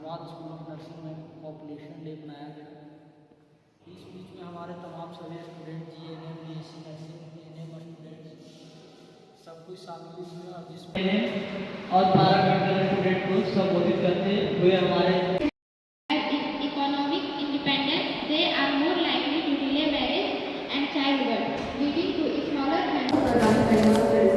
Hyderabad school of nursing में population day मनाया गया। इस बीच में हमारे तमाम सभी student GNM BSc nursing ANM students सब कुछ शामिल हुए और जिसमें और पैरामेडिकल स्टूडेंट को संबोधित करते हुए हमारे economic independence, they are more likely to delay marriage and childbirth, leading to smaller families.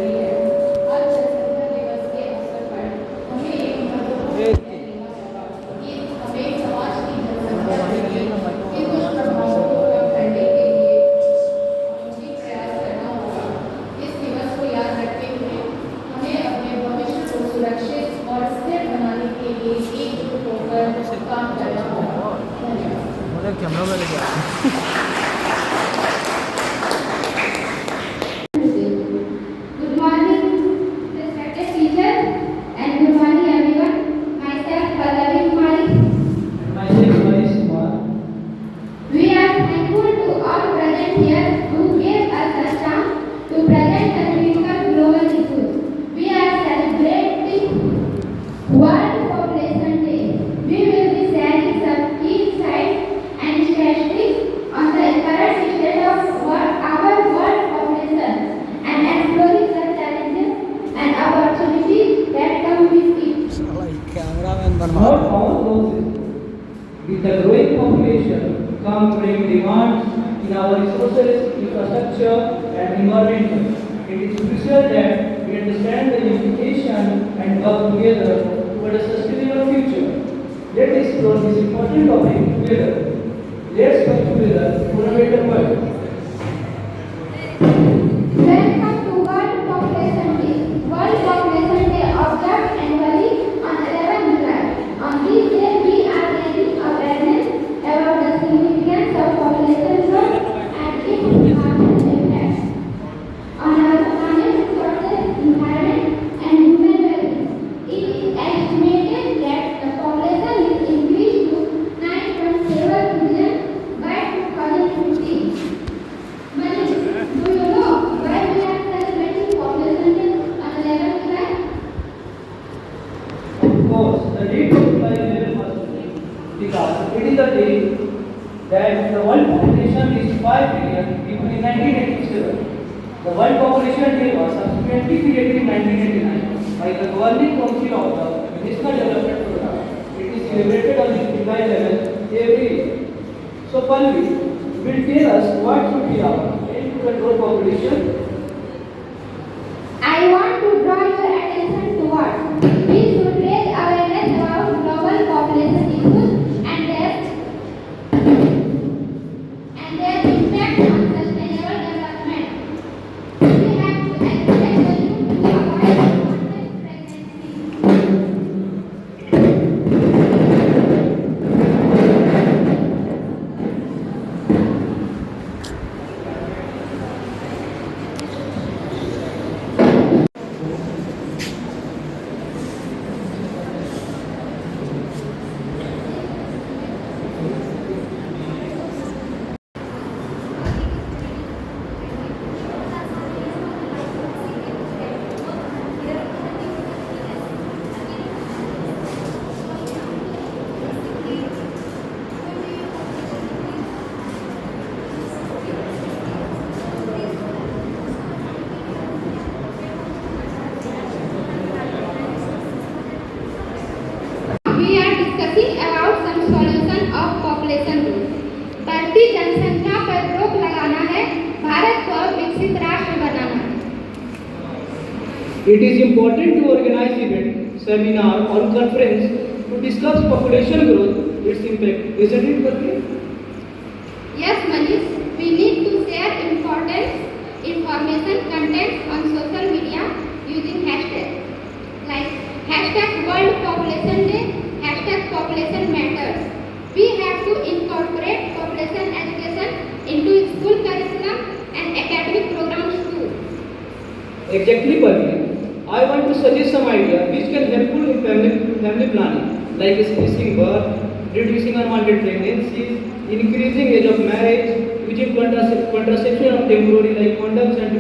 Camera में लगा Good morning, respected teacher, and good morning everyone. Myself Pallavi Kumari. Myself Manish Kumar. We are thankful to all present here who gave us the chance to present the critical global issues. We are celebrating World Population Day. We will be sharing some key insights and statistics on the current state of our world population and exploring the challenges and opportunities that come with it. Not all those with the growing population come great demands in our resources, infrastructure and environment. It is crucial that we understand the implication and work together toward a sustainable future. Let's explore this important topic together. Let's work together for a better world. Welcome to World Population Day. World Population Day observed annually on 11 July. On this day, we are raising awareness about the significance of population growth and its harmful impact on our planet, resources, environment, and human well-being. It is estimated that the population will increase to 9.7 billion by 2050. Manish, do you know why we are celebrating Population Day on 11 July? Of course, the date of July 11 was because it is the day that the world population reached 5 billion people in 1987. The World Population Day was subsequently created in 1989 by the Governing Council of the National Development Program. It is celebrated on July 11 every year. So, Pallavi will tell us what should be our aim to control population. I want to draw your attention towards we should raise awareness about global population issues and their impact on sustainable development. We have to educate the youth to avoid unwanted pregnancies. We are discussing about some solution of population growth. बढ़ती जनसंख्या पर रोक लगाना है, भारत को विकसित राष्ट्र बनाना है. It is important to organize event, seminar or conference to discuss population growth, its impact. Isn't it, Pallavi? Yes, Manish, we need to share information content on social media using hashtags like hashtag World Population Day, hashtag Population Matters. We have to incorporate population education into school curriculum and academic programs too. Exactly, Pallavi. I want to suggest some ideas which can helpful in family planning, like spacing birth, reducing unwanted pregnancies, increasing age of marriage, using contraception of temporary like condoms and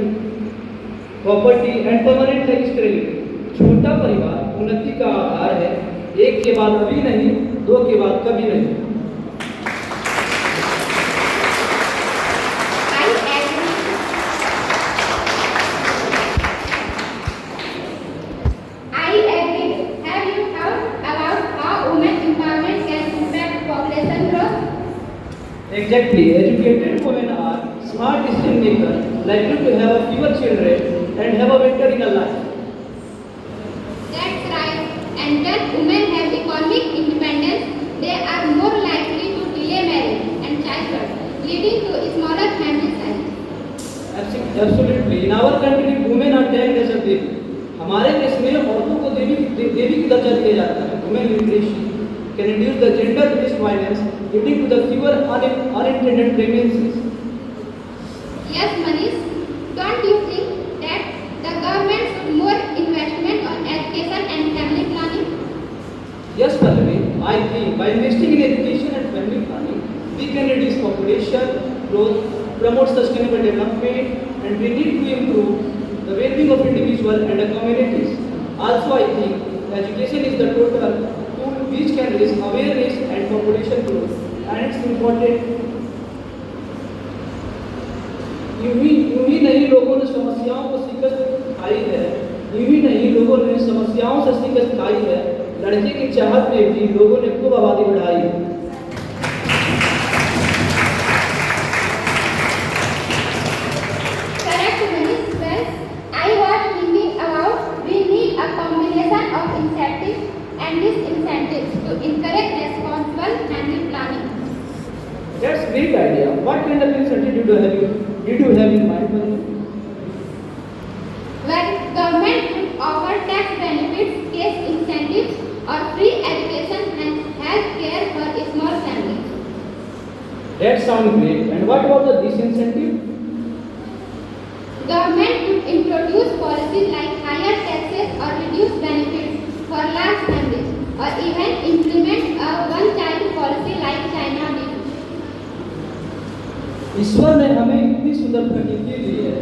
property and permanent like sterility. छोटा परिवार उन्नति का आधार है। एक के बाद अभी नहीं, दो के बाद कभी नहीं। I agree. Have you thought about how women empowerment can impact population growth? Exactly. Educated women are smart decision makers, likely to have fewer children and have a better in life. That's right. And when women have economic independence, they are more likely to delay marriage and childbirth, leading to smaller family size. Absolutely. In our country, women are tagged as a baby. हमारे देश में औरतों को देवी की दर्जा दिया जाता है। Women literacy can reduce the gender-based violence, leading to the fewer unintended pregnancies. Yes, Manish. Don't you think that the government should more investment on education and family planning? Yes, Pallavi. I think by investing in education and family planning, we can reduce population growth, promote sustainable development, and we need to improve the well-being of individuals and the communities. Also, I think education is the total tool which can raise awareness and population growth, and it's important. यूं ही नहीं लोगों ने समस्याओं को शिकस्त खाई है, यूं ही नहीं लोगों ने समस्याओं से शिकस्त खाई है, लड़के की चाहत में भी लोगों ने खूब आबादी बढ़ाई है। Correct, Manish. Well, I was thinking about we need a combination of incentives and disincentives to encourage responsible family planning. That's a great idea. What kind of incentive did you have in mind, Pallavi? Well, government should offer tax benefits, cash incentives, or free education and health care for small families. That sounds great. And what about the disincentive? Government should introduce policies like higher taxes or reduced benefits for large families, or even implement a one-child policy like China did. ईश्वर ने हमें इतनी सुंदर प्रकृति दी है,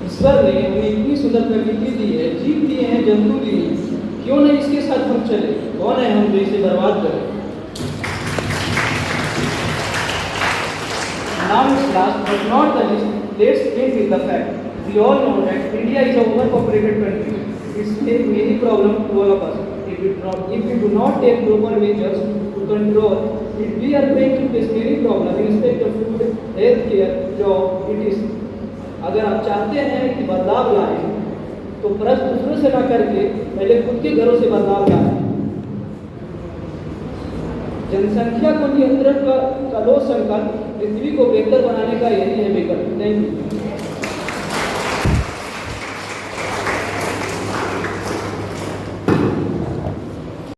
ईश्वर ने हमें इतनी सुंदर प्रकृति दी है, जीव दिए हैं, जंतु दिए हैं, क्यों नहीं इसके साथ हम चले? कौन है हम जो इसे बर्बाद करें? Now is last but not the least, let's begin with the fact. We all know that India is an overpopulated country. It's many problems to all of us. If we do not take proper measures to control it, we are going to face many problems in respect of food, health care, job, it is. अगर आप चाहते हैं कि बदलाव लाएं, तो प्रश्न दूसरों से ना करके पहले खुद के घरों से बदलाव लाएं। जनसंख्या को नियंत्रण का लो संकल्प पृथ्वी को बेहतर बनाने का यही है विकल्प। Thank you.